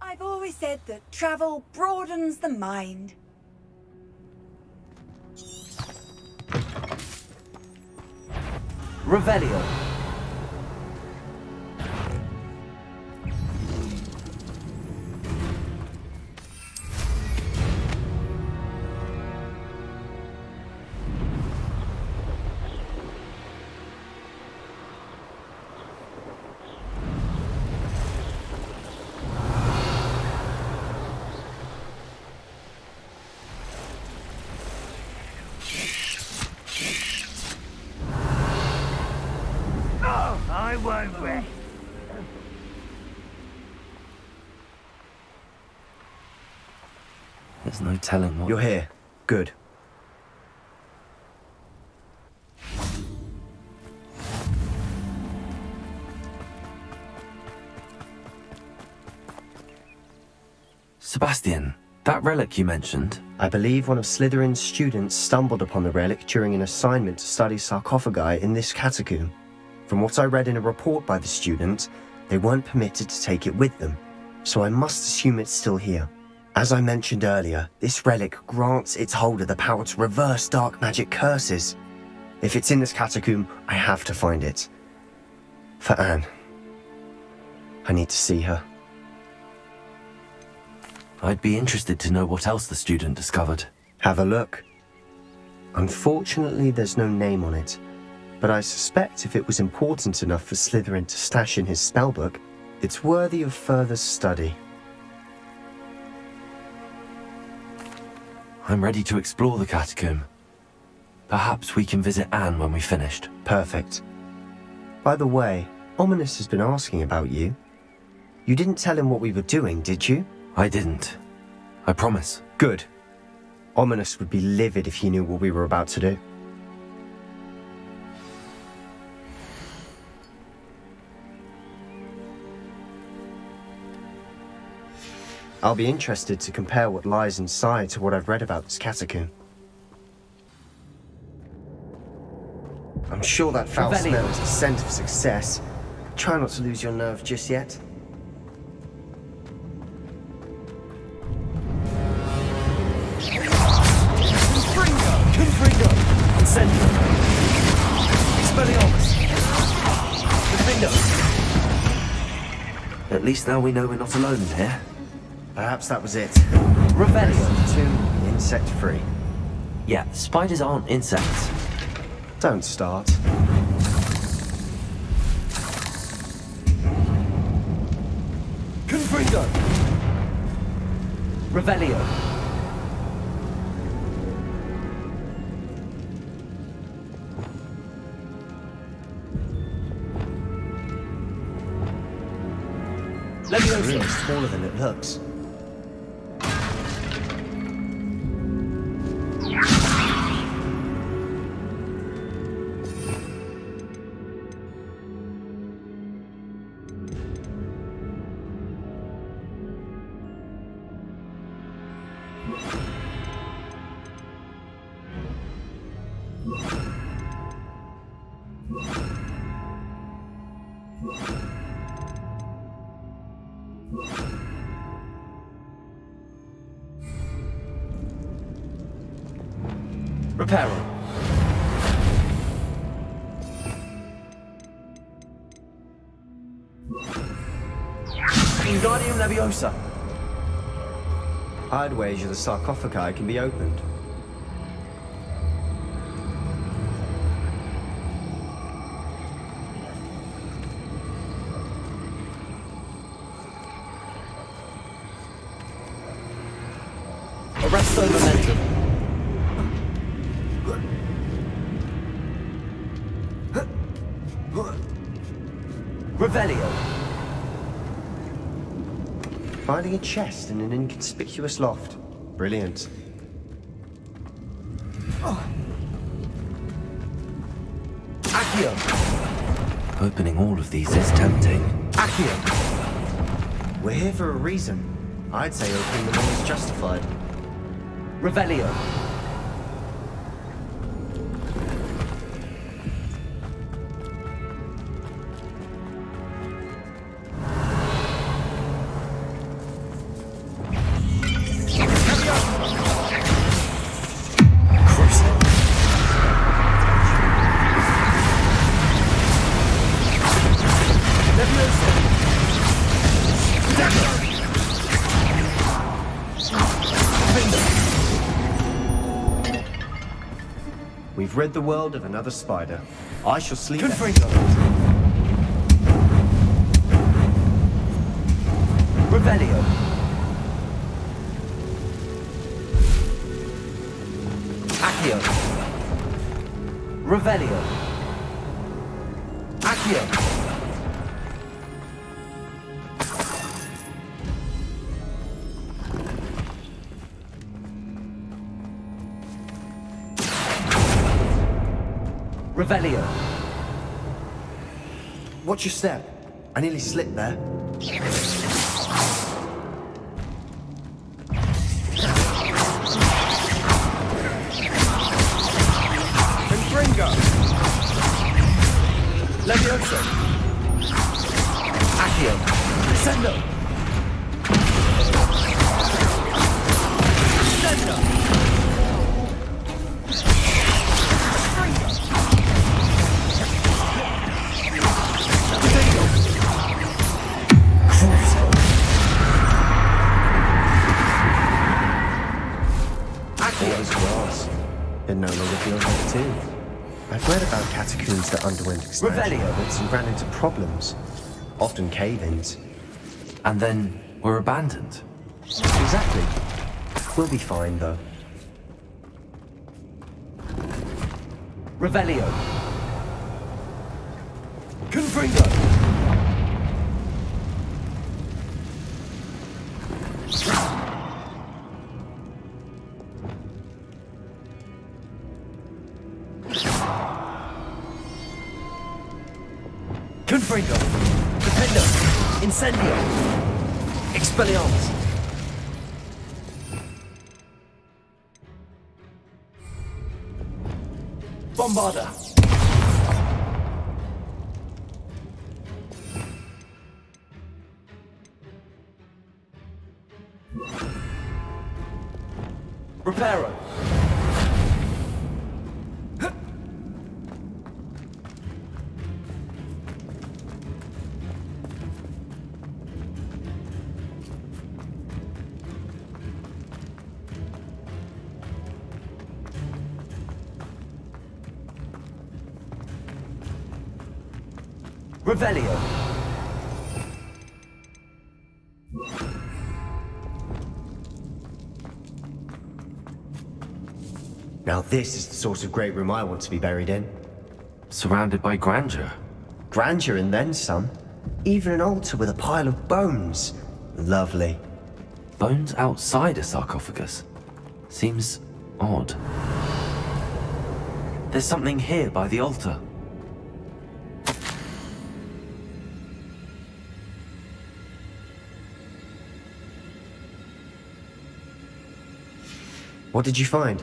I've always said that travel broadens the mind. Revelio. There's no telling what... You're here. Good. Sebastian, that relic you mentioned... I believe one of Slytherin's students stumbled upon the relic during an assignment to study sarcophagi in this catacomb. From what I read in a report by the student, they weren't permitted to take it with them, so I must assume it's still here. As I mentioned earlier, this relic grants its holder the power to reverse dark magic curses. If it's in this catacomb, I have to find it. For Anne. I need to see her. I'd be interested to know what else the student discovered. Have a look. Unfortunately, there's no name on it, but I suspect if it was important enough for Slytherin to stash in his spellbook, it's worthy of further study. I'm ready to explore the catacomb. Perhaps we can visit Anne when we've finished. Perfect. By the way, Ominous has been asking about you. You didn't tell him what we were doing, did you? I didn't. I promise. Good. Ominous would be livid if he knew what we were about to do. I'll be interested to compare what lies inside to what I've read about this catacomb. I'm sure that foul smell is the scent of success. Try not to lose your nerve just yet. Confringo! Incendio! Expelliarmus! Confringo! At least now we know we're not alone in here. Perhaps that was it. Revelio. Tomb, insect-free. Yeah, spiders aren't insects. Don't start. Confringo! Revelio. It's really smaller than it looks. Reparo. Wingardium Leviosa. I'd wager the sarcophagi can be opened. Arresto momentum. Revelio. Finding a chest in an inconspicuous loft. Brilliant. Accio. Opening all of these is tempting. Accio. We're here for a reason. I'd say opening them all is justified. Revelio. We've rid the world of another spider. I shall sleep. Confringo. Revelio. Accio. Revelio. Accio. Revelio. Watch your step. I nearly slipped there. Confringo. Levioso. Accio. Sendo. Sendo. It no longer feels like a tomb. I've read about catacombs that underwent expansion and ran into problems, often cave-ins. And then were abandoned. Exactly. We'll be fine, though. Revelio. Confringo. Confringo. Defendo. Incendio. Expelliarmus. Bombarda. Reparo. Revelio. Now this is the sort of great room I want to be buried in. Surrounded by grandeur. Grandeur and then some. Even an altar with a pile of bones. Lovely. Bones outside a sarcophagus. Seems odd. There's something here by the altar. What did you find?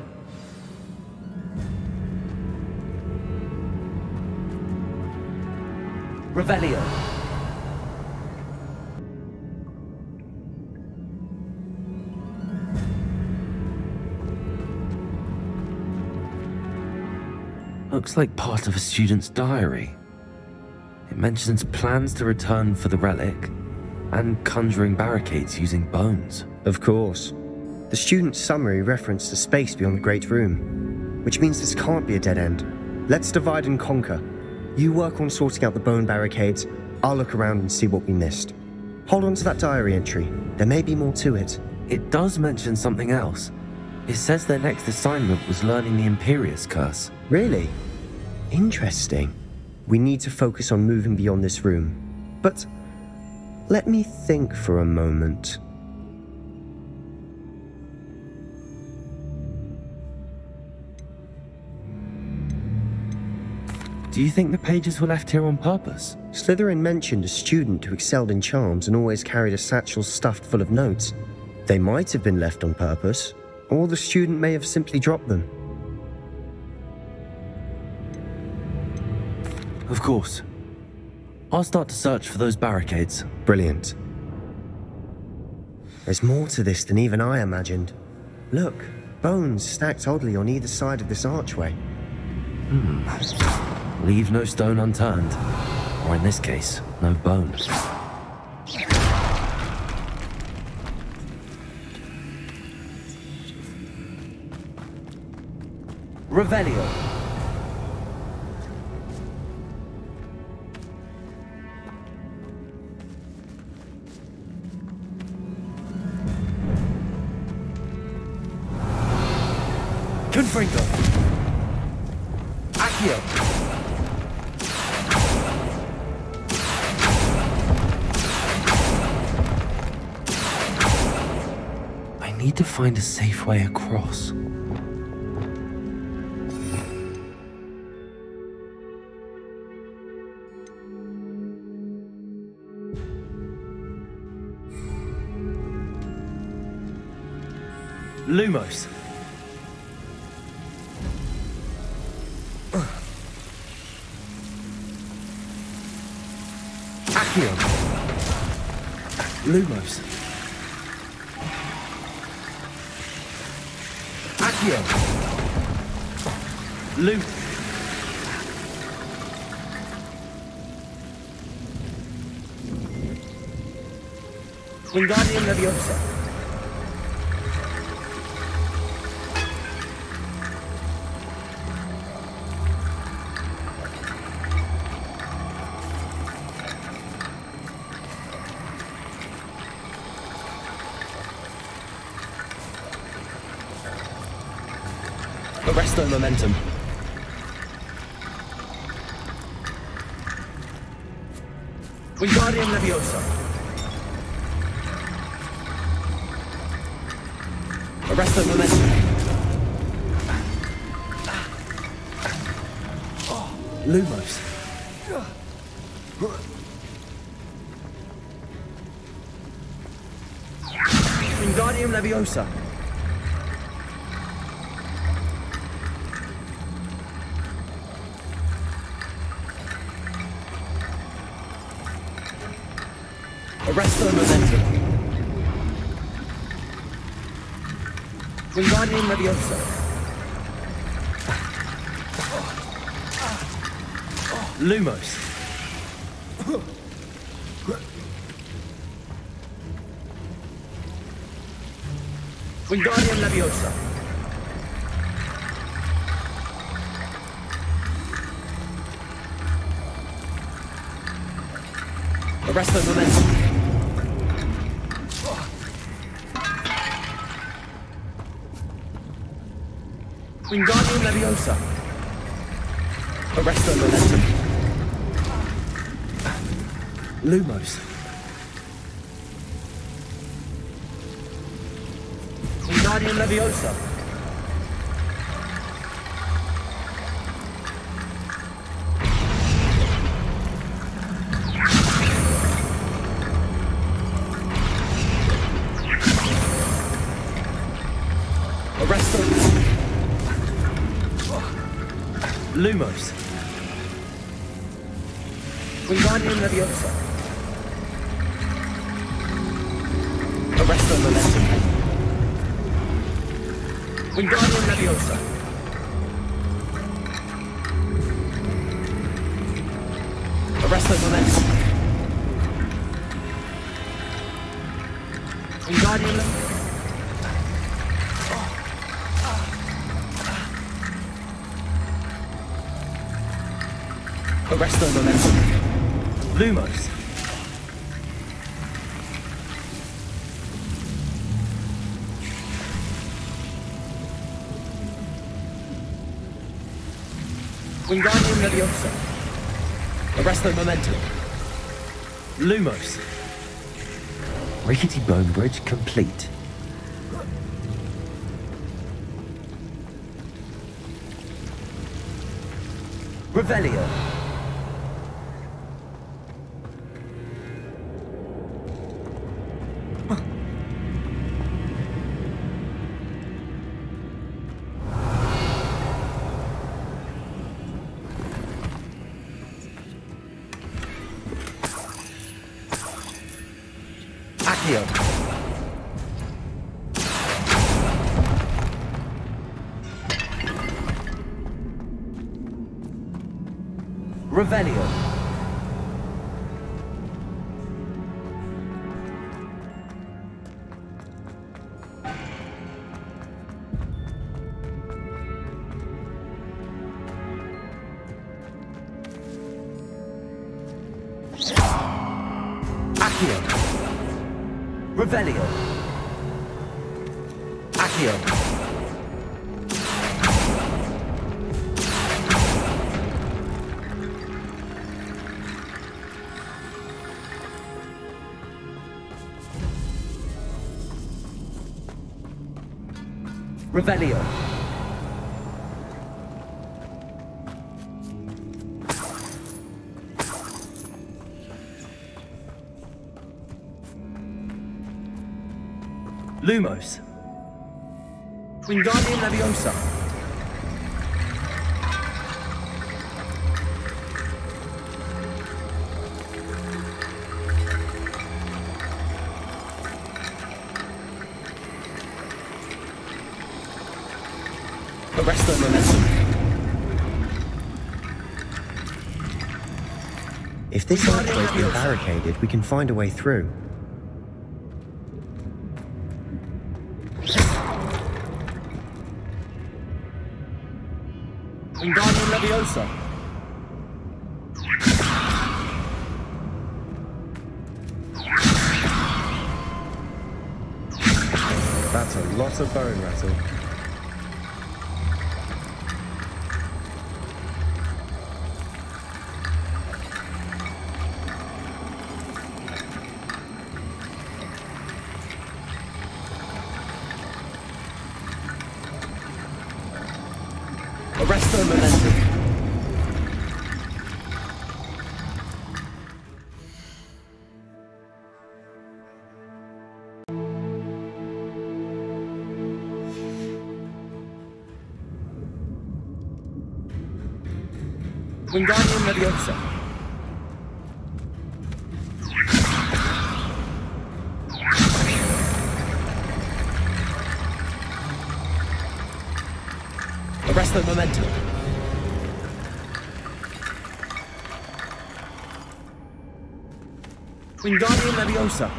Revelio. Looks like part of a student's diary. It mentions plans to return for the relic and conjuring barricades using bones. Of course. The student's summary referenced a space beyond the Great Room, which means this can't be a dead end. Let's divide and conquer. You work on sorting out the bone barricades, I'll look around and see what we missed. Hold on to that diary entry. There may be more to it. It does mention something else. It says their next assignment was learning the Imperius Curse. Really? Interesting. We need to focus on moving beyond this room. But let me think for a moment. Do you think the pages were left here on purpose? Slytherin mentioned a student who excelled in charms and always carried a satchel stuffed full of notes. They might have been left on purpose, or the student may have simply dropped them. Of course. I'll start to search for those barricades. Brilliant. There's more to this than even I imagined. Look, bones stacked oddly on either side of this archway. Leave no stone unturned. Or in this case, no bone. Revelio. Confringo. Accio. I need to find a safe way across. Lumos. Accio. Lumos. Accio. Wingardium Leviosa. Arresto Momentum. Wingardium Leviosa. Arresto Momentum. Lumos. Wingardium Leviosa. Arresto Momentum. Wingardium Leviosa. Lumos. Wingardium Leviosa. Arresto Momentum. Wingardium Leviosa. Arresto Momentum. Lumos. Wingardium Leviosa. Arresto. Lumos. Wingardium Leviosa. Arresto Momentum. Wingardium Leviosa. Arresto Momentum. Wingardium Leviosa. Arresto Momentum. Lumos. Wingardium Leviosa. Arresto Momentum. Lumos. Rickety Bone Bridge complete. Revelio. Accio. Revelio. Accio. Revelio. Accio. Revelio. Lumos. Wingardium Leviosa. Arresto Momentum. If this archway's been barricaded, we can find a way through. Wingardium Leviosa. That's a lot of bone rattle. Arresto Momentum. Wingardium Leviosa. Arresto Momentum. Wingardium Leviosa.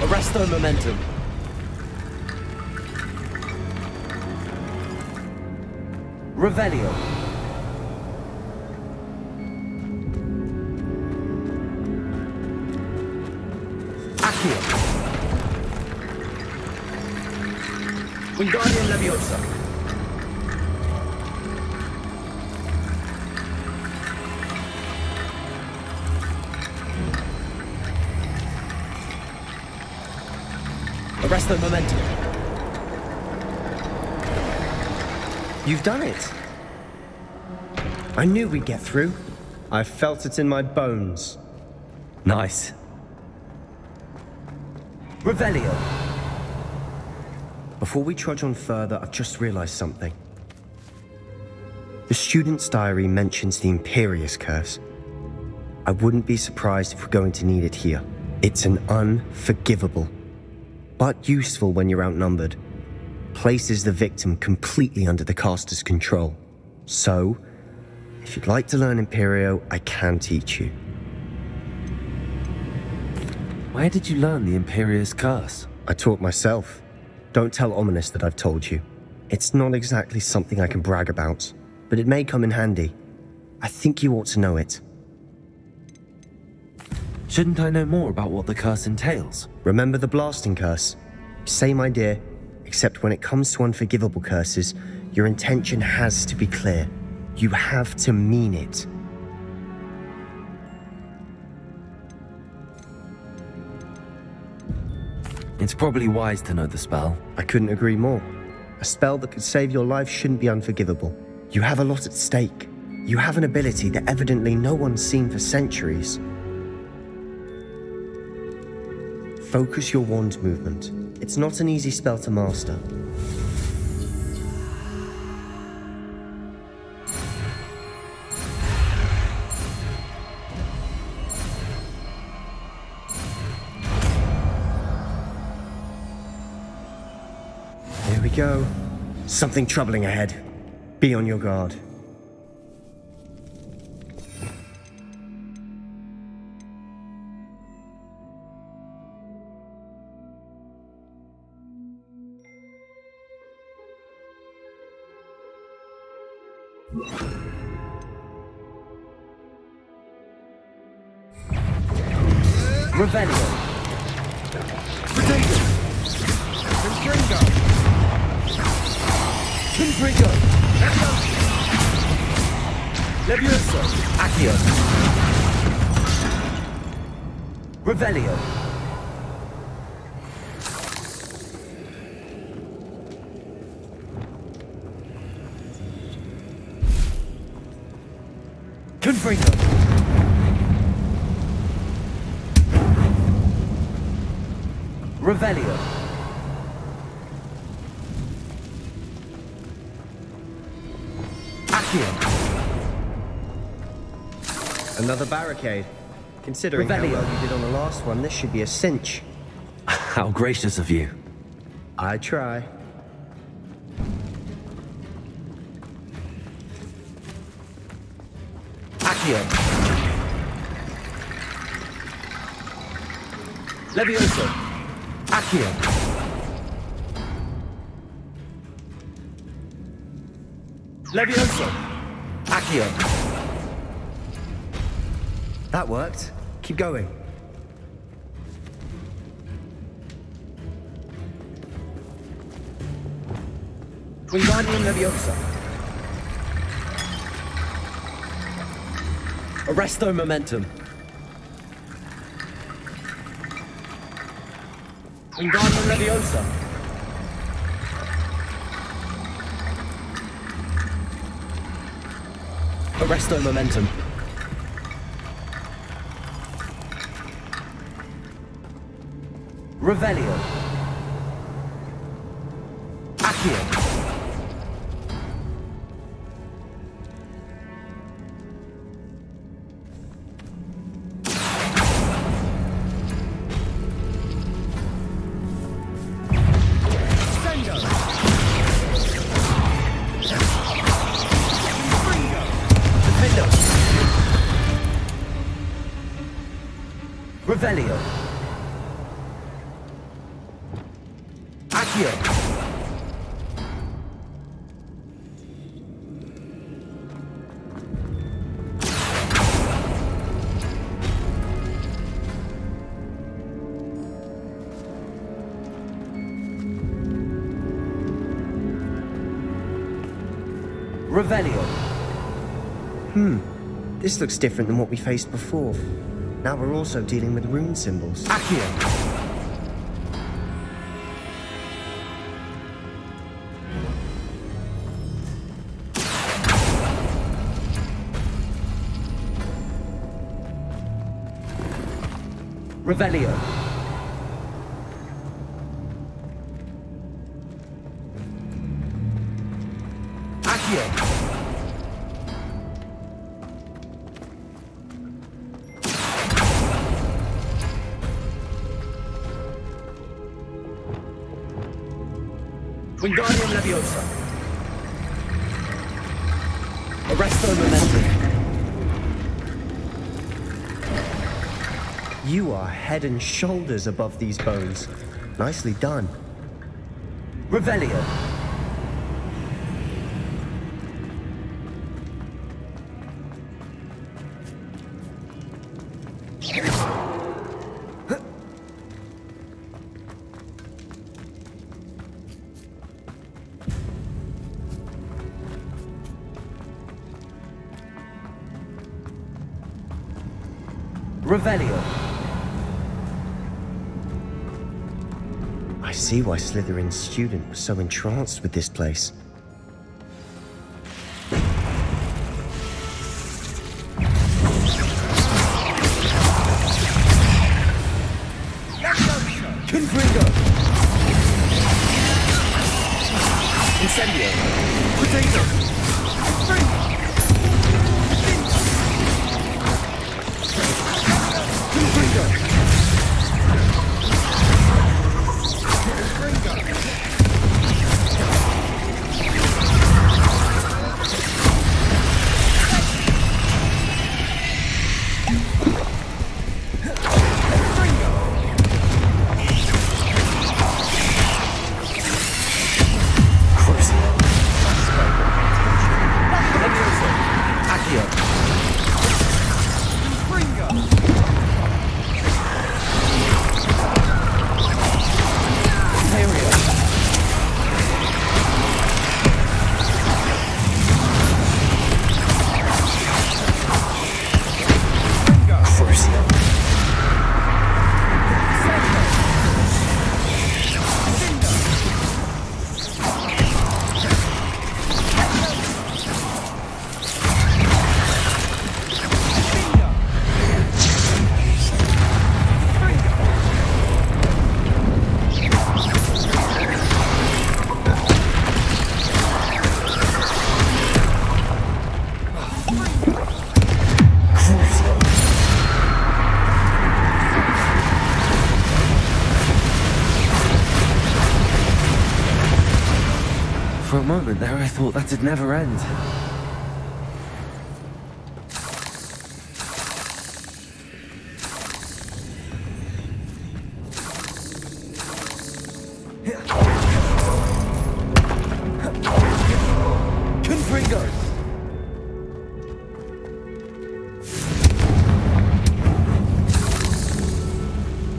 Arresto Momentum. Revelio. Accio. Wingardium Leviosa. Arresto Momentum. You've done it! I knew we'd get through. I felt it in my bones. Nice. Revelio. Before we trudge on further, I've just realized something. The student's diary mentions the Imperious Curse. I wouldn't be surprised if we're going to need it here. It's an unforgivable but useful when you're outnumbered. Places the victim completely under the caster's control. So, if you'd like to learn Imperio, I can teach you. Where did you learn the Imperious Curse? I taught myself. Don't tell Ominous that I've told you. It's not exactly something I can brag about, but it may come in handy. I think you ought to know it. Shouldn't I know more about what the curse entails? Remember the blasting curse? Same idea, except when it comes to unforgivable curses, your intention has to be clear. You have to mean it. It's probably wise to know the spell. I couldn't agree more. A spell that could save your life shouldn't be unforgivable. You have a lot at stake. You have an ability that evidently no one's seen for centuries. Focus your wand movement. It's not an easy spell to master. Here we go. Something troubling ahead. Be on your guard. Revelio. Potato. Confringo. Confringo. Levioso. Accio. Revelio. Confringo. Revelio. Accio. Another barricade. Considering how well you did on the last one, this should be a cinch. How gracious of you. I try. Accio. Levioso. Accio. Levioso. Accio. That worked. Keep going. Wingardium Leviosa. Arresto Momentum. Wingardium Leviosa. Arresto Momentum. Revelio. Accio. Revelio. Accio. Revelio. This looks different than what we faced before. Now we're also dealing with rune symbols. Accio. Revelio. Accio. Wingardium Leviosa. Arresto Momentum. You are head and shoulders above these bones. Nicely done. Revelio. Revelio. I see why Slytherin's student was so entranced with this place. Confringo. Incendio. Potato. For a moment there, I thought that'd never end. Confringo.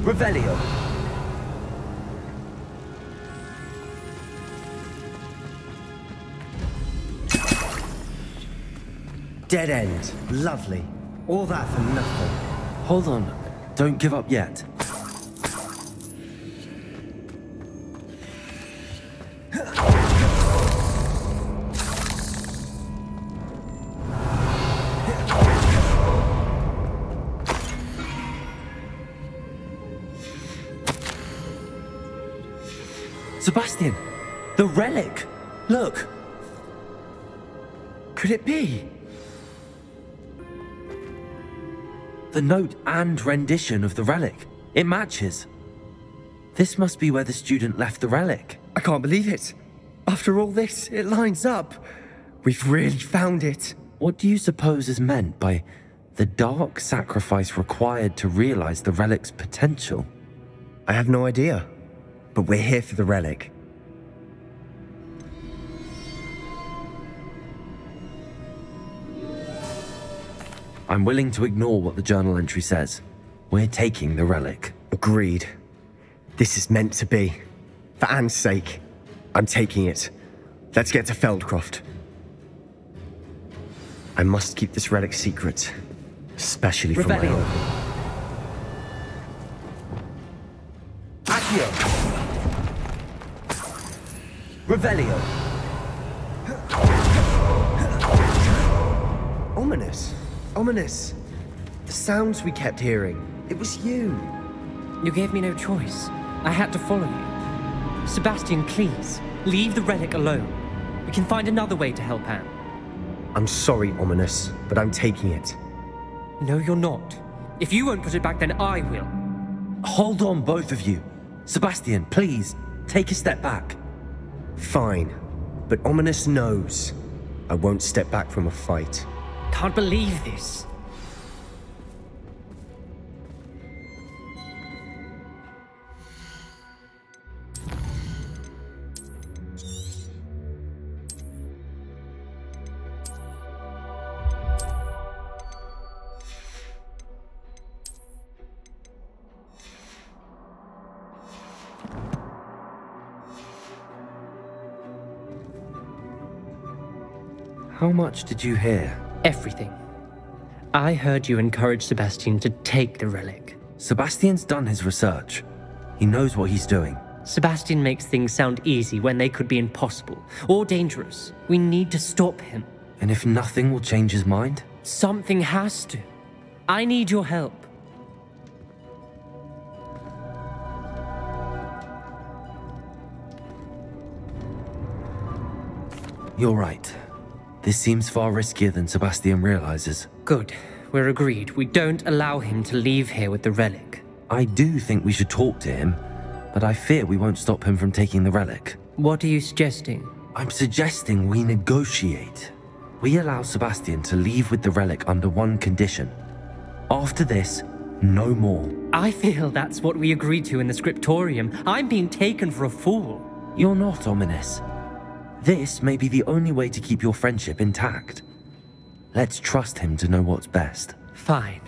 Revelio. Dead end. Lovely. All that for nothing. Hold on. Don't give up yet. Sebastian! The relic! Look! Could it be? The note and rendition of the relic. It matches. This must be where the student left the relic. I can't believe it. After all this, it lines up. We've really found it. What do you suppose is meant by the dark sacrifice required to realize the relic's potential? I have no idea. But we're here for the relic. I'm willing to ignore what the journal entry says. We're taking the relic. Agreed. This is meant to be. For Anne's sake, I'm taking it. Let's get to Feldcroft. I must keep this relic secret. Especially from my Revelio. own. Accio. Revelio. Ominous. Ominous. The sounds we kept hearing. It was you. You gave me no choice. I had to follow you. Sebastian, please, leave the relic alone. We can find another way to help Anne. I'm sorry, Ominous, but I'm taking it. No, you're not. If you won't put it back, then I will. Hold on, both of you. Sebastian, please, take a step back. Fine, but Ominous knows I won't step back from a fight. Can't believe this. How much did you hear? Everything. I heard you encourage Sebastian to take the relic. Sebastian's done his research. He knows what he's doing. Sebastian makes things sound easy when they could be impossible or dangerous. We need to stop him. And if nothing will change his mind? Something has to. I need your help. You're right. This seems far riskier than Sebastian realizes. Good. We're agreed. We don't allow him to leave here with the relic. I do think we should talk to him, but I fear we won't stop him from taking the relic. What are you suggesting? I'm suggesting we negotiate. We allow Sebastian to leave with the relic under one condition. After this, no more. I feel that's what we agreed to in the scriptorium. I'm being taken for a fool. You're not, Ominous. This may be the only way to keep your friendship intact. Let's trust him to know what's best. Fine.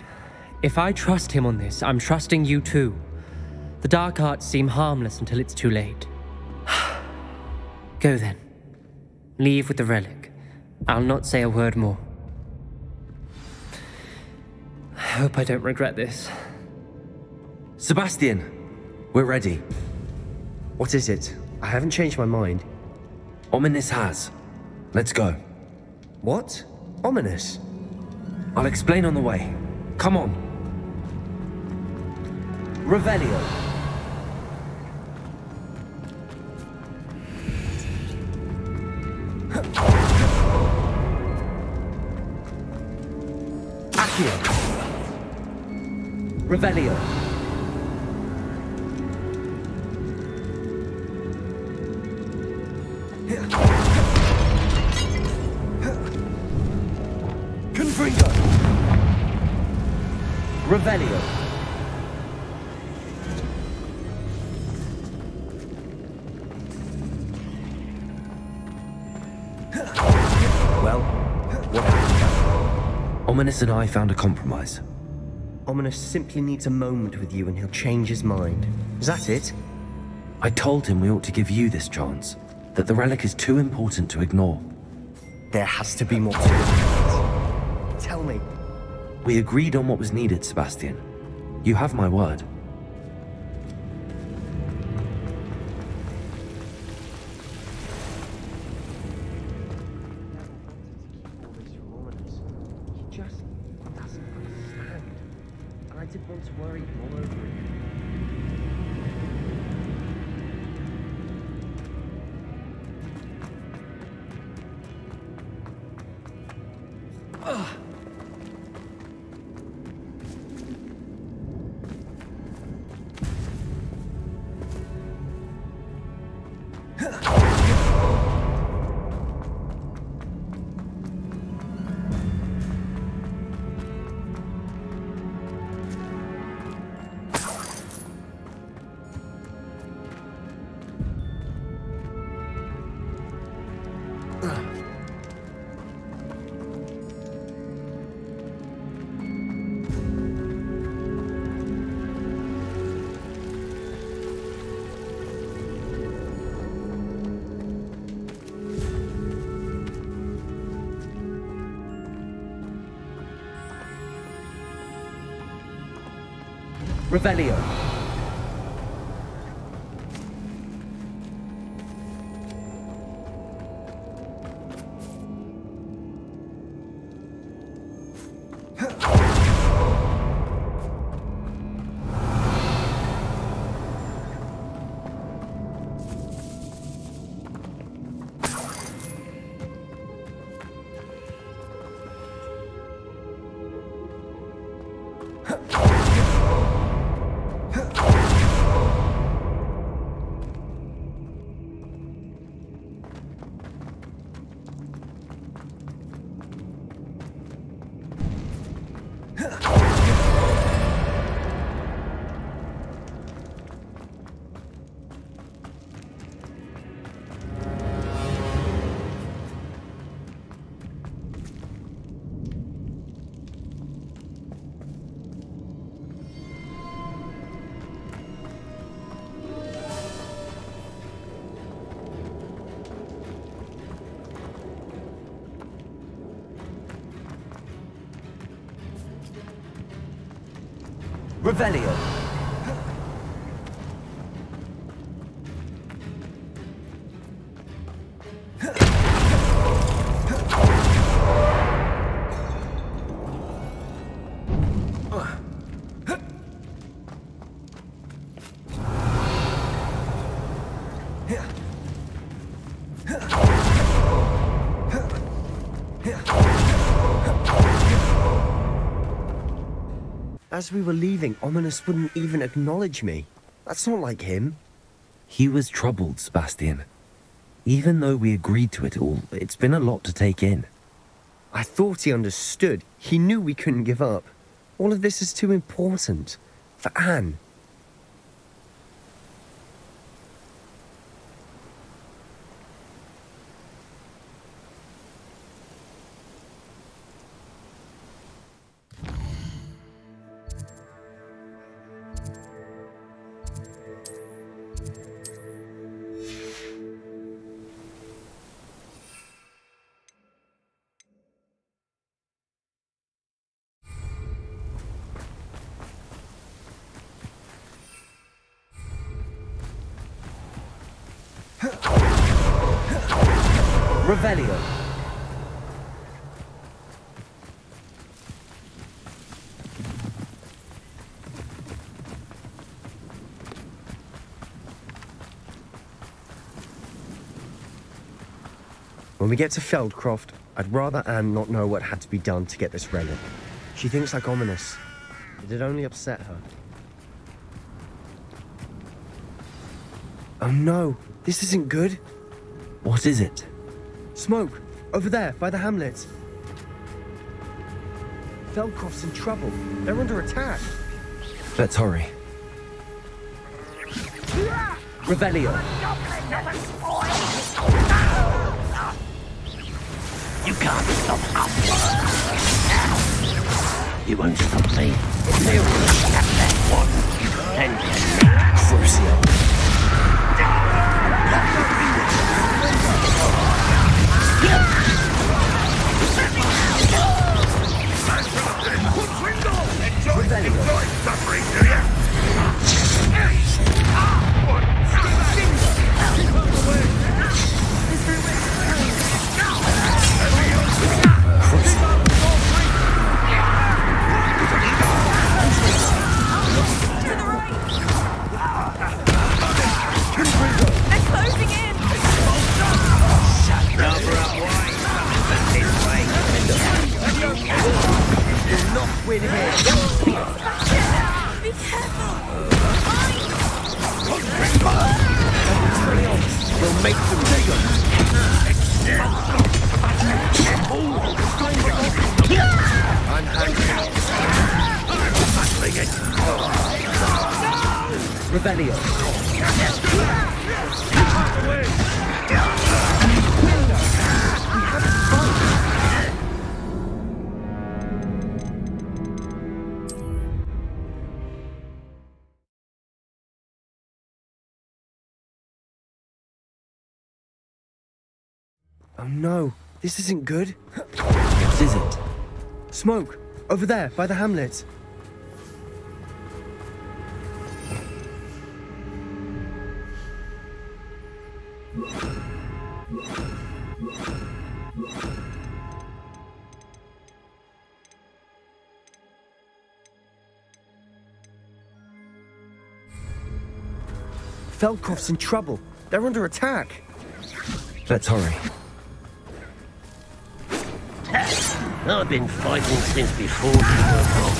If I trust him on this, I'm trusting you too. The dark arts seem harmless until it's too late. Go then. Leave with the relic. I'll not say a word more. I hope I don't regret this. Sebastian, we're ready. What is it? I haven't changed my mind. Ominous has. Let's go. What? Ominous? I'll explain on the way. Come on. Revelio. Accio. Revelio. Confringo. Revelio. Well, what happened? Ominous and I found a compromise. Ominous simply needs a moment with you and he'll change his mind. Is that it? I told him we ought to give you this chance, that the relic is too important to ignore. There has to be more to it. Tell me. We agreed on what was needed, Sebastian. You have my word. He just doesn't understand. And I didn't want to worry him all over again. Revelio. Revelio. As we were leaving, Ominous wouldn't even acknowledge me. That's not like him. He was troubled, Sebastian. Even though we agreed to it all, it's been a lot to take in. I thought he understood. He knew we couldn't give up. All of this is too important. For Anne. Revelio. When we get to Feldcroft, I'd rather Anne not know what had to be done to get this relic. She thinks like Ominous. It'd only upset her. Oh no, this isn't good. What is it? Smoke! Over there, by the hamlet. Feldcroft's in trouble. They're under attack. Let's hurry. Revelio. You can't stop us. You won't stop me. They will have that one. And Crucio. enjoy suffering, do you? Win here. Be careful! We'll make them bigger. I'm hanging out. Revelio. Oh no, this isn't good. What is it? Smoke! Over there, by the hamlet. Feldcroft's in trouble. They're under attack. Let's hurry. I've been fighting since before you were born.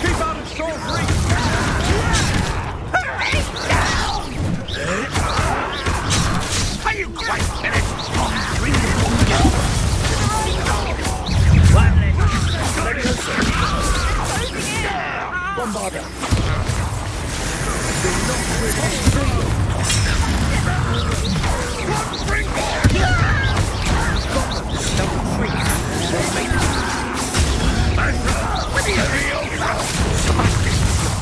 Keep out of short reach! harder. You'll not win anything.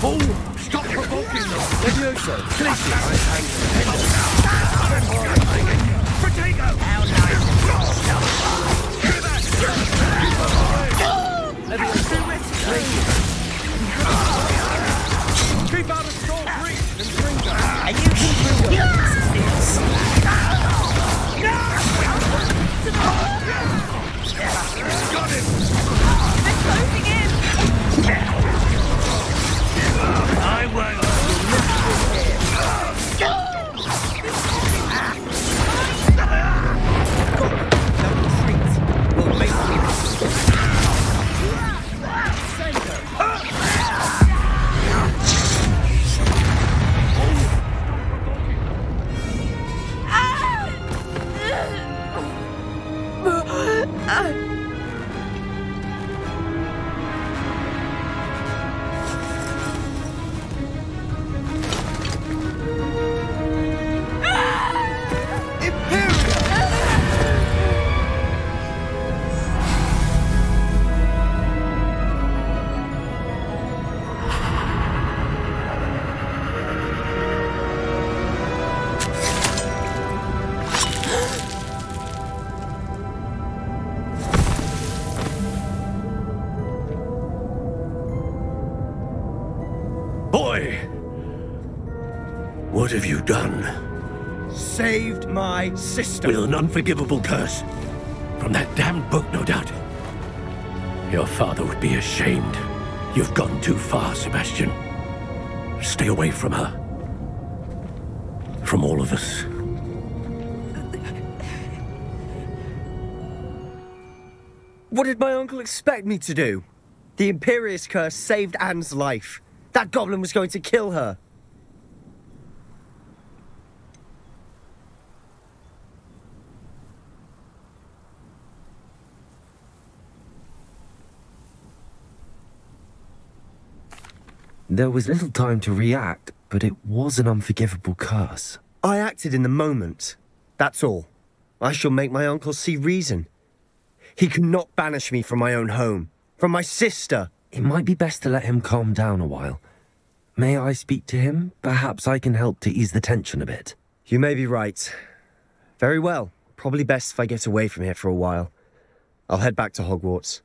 Fool! Stop provoking them! Levioso, Clicky! Potato! How nice! Keep out of Storm's reach and bring them! Are you keeping your distance? Got him! They're closing in! I won't! We'll make you. Boy! What have you done? Saved my sister. With an unforgivable curse. From that damned book, no doubt. Your father would be ashamed. You've gone too far, Sebastian. Stay away from her. From all of us. What did my uncle expect me to do? The Imperious curse saved Anne's life. That goblin was going to kill her. There was little time to react, but it was an unforgivable curse. I acted in the moment. That's all. I shall make my uncle see reason. He cannot banish me from my own home, from my sister. It might be best to let him calm down a while. May I speak to him? Perhaps I can help to ease the tension a bit. You may be right. Very well. Probably best if I get away from here for a while. I'll head back to Hogwarts.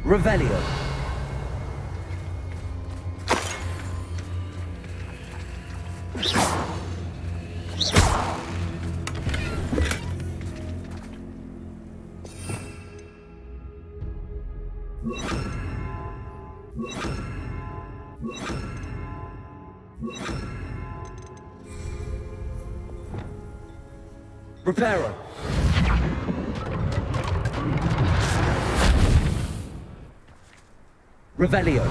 Revelio. Reparo. Revelio.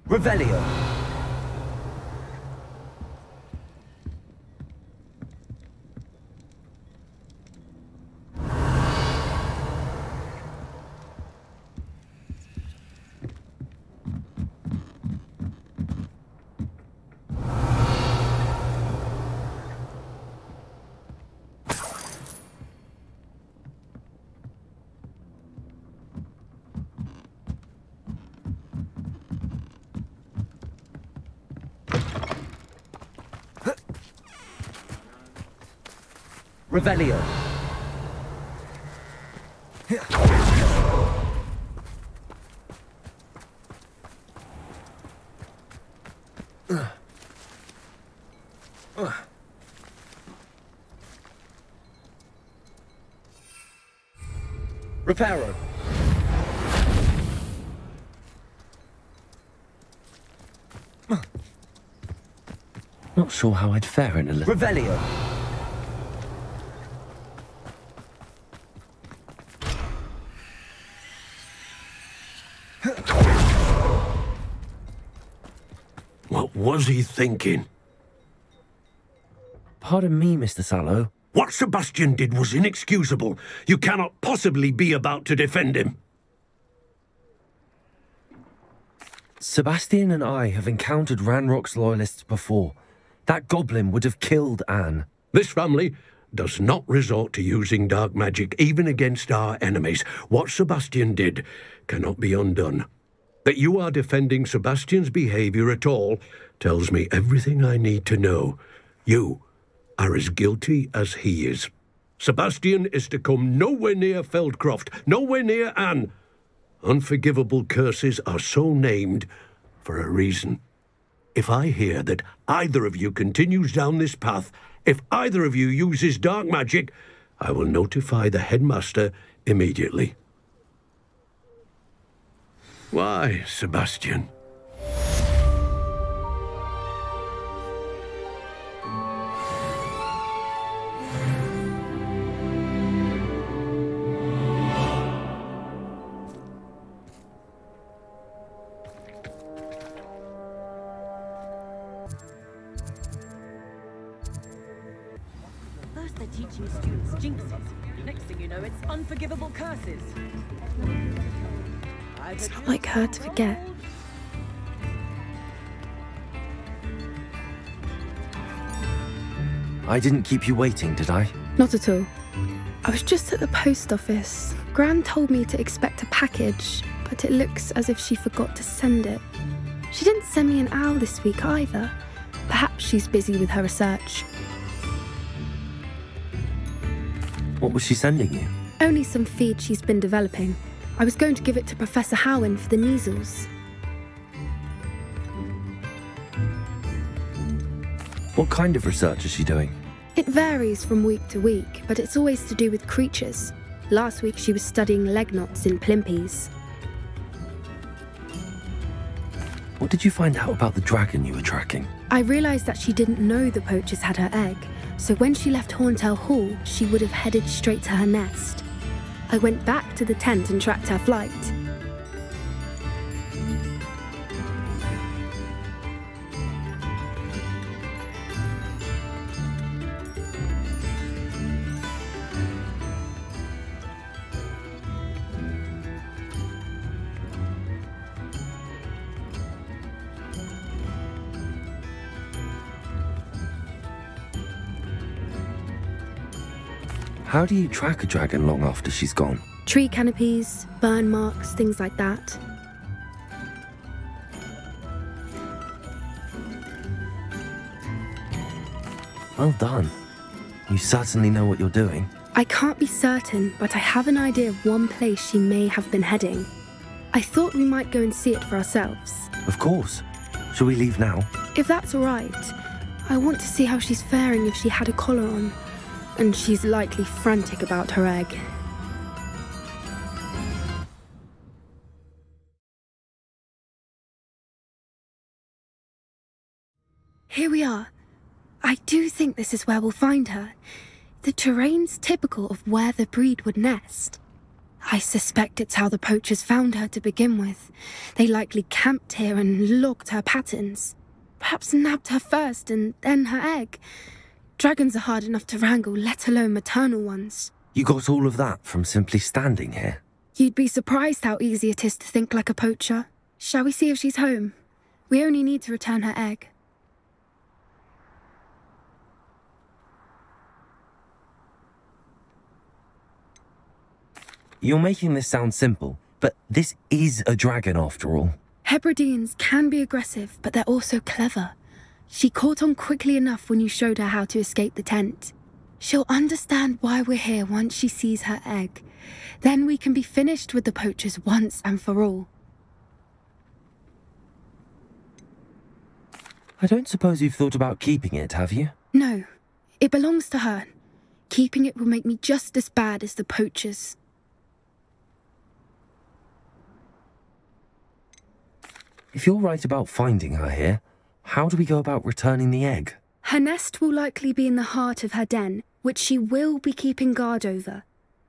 Revelio. Revelio. Reparo. Not sure how I'd fare in a little... Revelio. What was he thinking? Pardon me, Mr. Sallow. What Sebastian did was inexcusable. You cannot possibly be about to defend him. Sebastian and I have encountered Ranrock's loyalists before. That goblin would have killed Anne. This family does not resort to using dark magic even against our enemies. What Sebastian did cannot be undone. That you are defending Sebastian's behavior at all tells me everything I need to know. You are as guilty as he is. Sebastian is to come nowhere near Feldcroft, nowhere near Anne. Unforgivable curses are so named for a reason. If I hear that either of you continues down this path, if either of you uses dark magic, I will notify the headmaster immediately. Why, Sebastian? First they're teaching students jinxes. Next thing you know, it's unforgivable curses. It's not like her to forget. I didn't keep you waiting, did I? Not at all. I was just at the post office. Gran told me to expect a package, but it looks as if she forgot to send it. She didn't send me an owl this week either. Perhaps she's busy with her research. What was she sending you? Only some feed she's been developing. I was going to give it to Professor Howen for the measles. What kind of research is she doing? It varies from week to week, but it's always to do with creatures. Last week she was studying leg knots in plimpies. What did you find out about the dragon you were tracking? I realised that she didn't know the poachers had her egg, so when she left Horntail Hall, she would have headed straight to her nest. I went back to the tent and tracked her flight. How do you track a dragon long after she's gone? Tree canopies, burn marks, things like that. Well done. You certainly know what you're doing. I can't be certain, but I have an idea of one place she may have been heading. I thought we might go and see it for ourselves. Of course. Shall we leave now? If that's all right. I want to see how she's faring if she had a collar on. And she's likely frantic about her egg. Here we are. I do think this is where we'll find her. The terrain's typical of where the breed would nest. I suspect it's how the poachers found her to begin with. They likely camped here and logged her patterns. Perhaps nabbed her first and then her egg. Dragons are hard enough to wrangle, let alone maternal ones. You got all of that from simply standing here? You'd be surprised how easy it is to think like a poacher. Shall we see if she's home? We only need to return her egg. You're making this sound simple, but this is a dragon after all. Hebrideans can be aggressive, but they're also clever. She caught on quickly enough when you showed her how to escape the tent. She'll understand why we're here once she sees her egg. Then we can be finished with the poachers once and for all. I don't suppose you've thought about keeping it, have you? No, it belongs to her. Keeping it will make me just as bad as the poachers. If you're right about finding her here, how do we go about returning the egg? Her nest will likely be in the heart of her den, which she will be keeping guard over.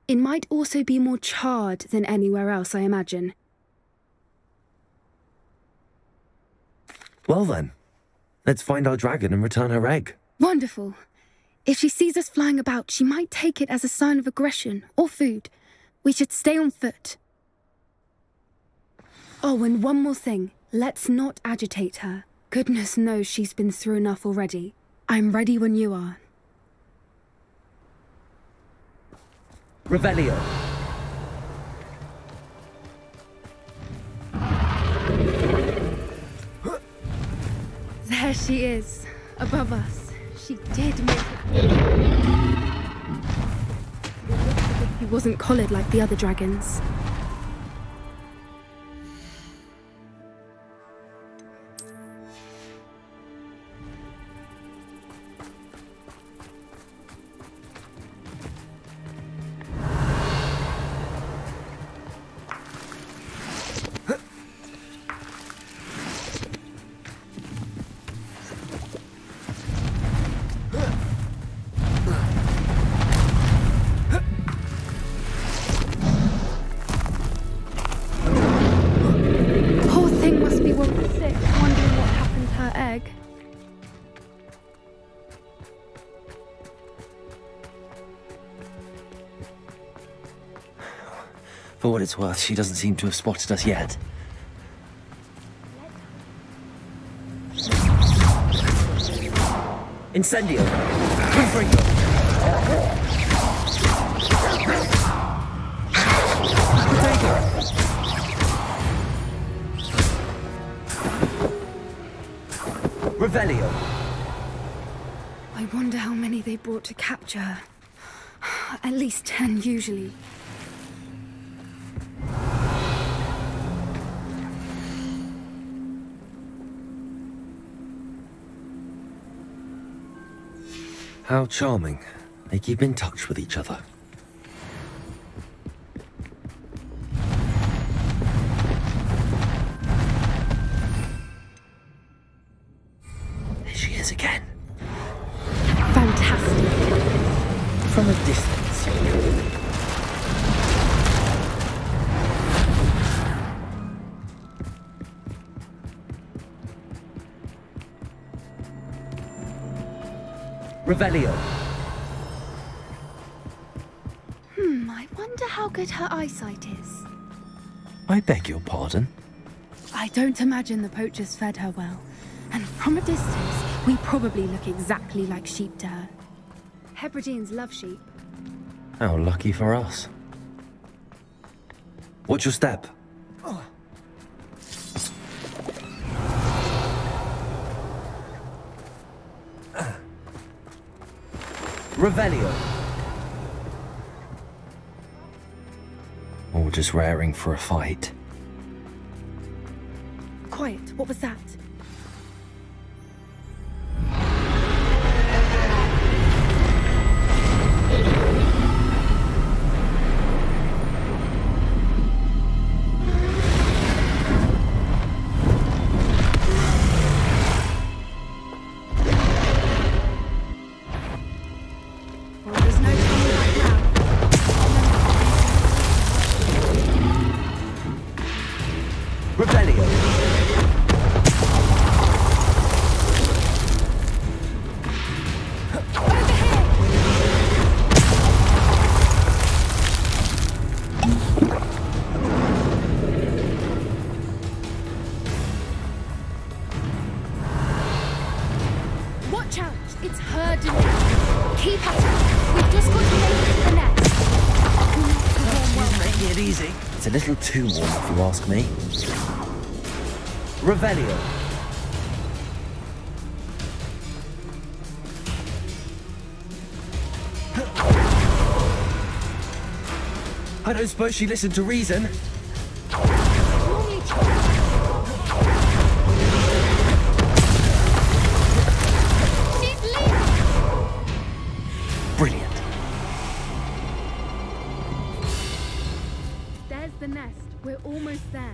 It might also be more charred than anywhere else, I imagine. Well then, let's find our dragon and return her egg. Wonderful. If she sees us flying about, she might take it as a sign of aggression or food. We should stay on foot. Oh, and one more thing. Let's not agitate her. Goodness knows she's been through enough already. I'm ready when you are. Revelio. There she is, above us. She did make it. He wasn't collared like the other dragons. For what it's worth, she doesn't seem to have spotted us yet. Incendio! Confringo! Revelio! I wonder how many they brought to capture her. At least 10 usually. How charming. They keep in touch with each other. There she is again. Fantastic. From a distance. Revelio. I wonder how good her eyesight is. I beg your pardon? I don't imagine the poachers fed her well. And from a distance, we probably look exactly like sheep to her. Hebrideans love sheep. How lucky for us. Watch your step. Revelio. Or just raring for a fight. Quiet, what was that? It's a little too warm, if you ask me. Revelio. I don't suppose she listened to reason. Brilliant. There's the nest. We're almost there.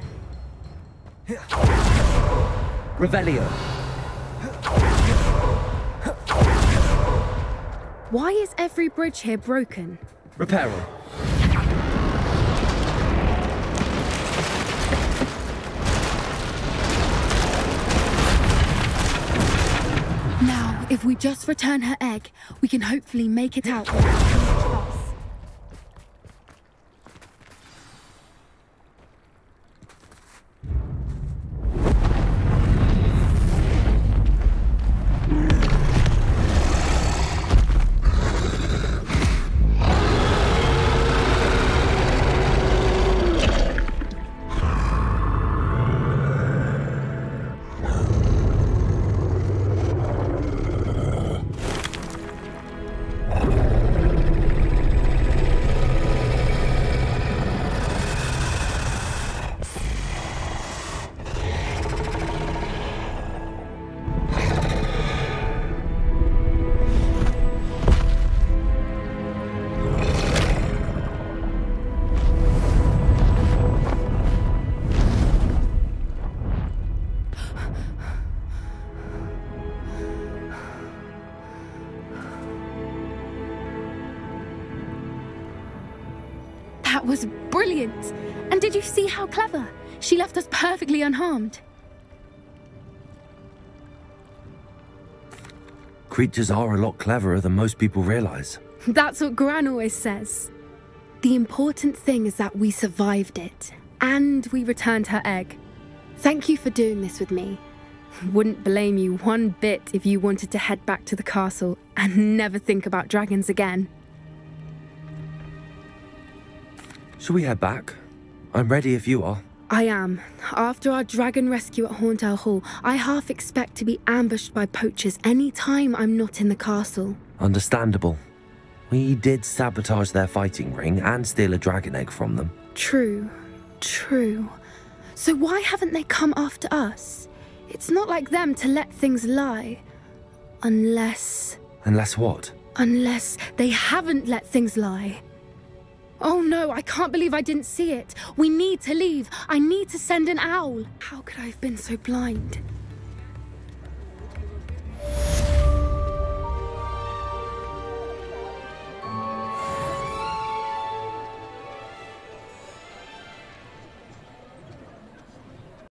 Revelio. Why is every bridge here broken? Reparo. Now, if we just return her egg, we can hopefully make it out. That was brilliant! And did you see how clever? She left us perfectly unharmed. Creatures are a lot cleverer than most people realize. That's what Gran always says. The important thing is that we survived it, and we returned her egg. Thank you for doing this with me. Wouldn't blame you one bit if you wanted to head back to the castle and never think about dragons again. Shall we head back? I'm ready if you are. I am. After our dragon rescue at Hauntel Hall, I half expect to be ambushed by poachers any time I'm not in the castle. Understandable. We did sabotage their fighting ring and steal a dragon egg from them. True. So why haven't they come after us? It's not like them to let things lie. Unless... Unless what? Unless they haven't let things lie. Oh no, I can't believe I didn't see it. We need to leave. I need to send an owl. How could I have been so blind?